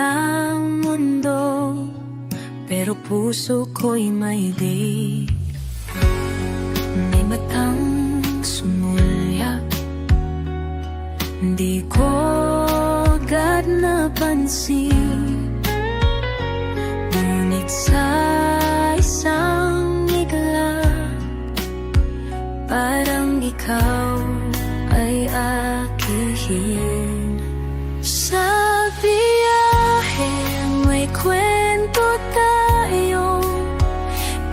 ang mundo, pero puso ko'y may di. May matang sumulya, di ko agad napansin. Ngunit sa isang igla, parang ikaw ay akin. Sa biyahe may kwento tayong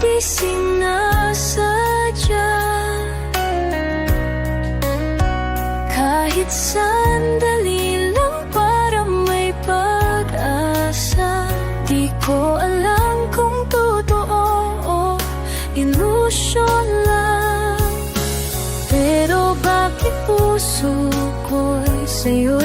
di sinasadya. Kahit sandali lang para may pag-asa. Di ko alam kung totoo o ilusyon lang, pero bakit puso ko'y sa'yo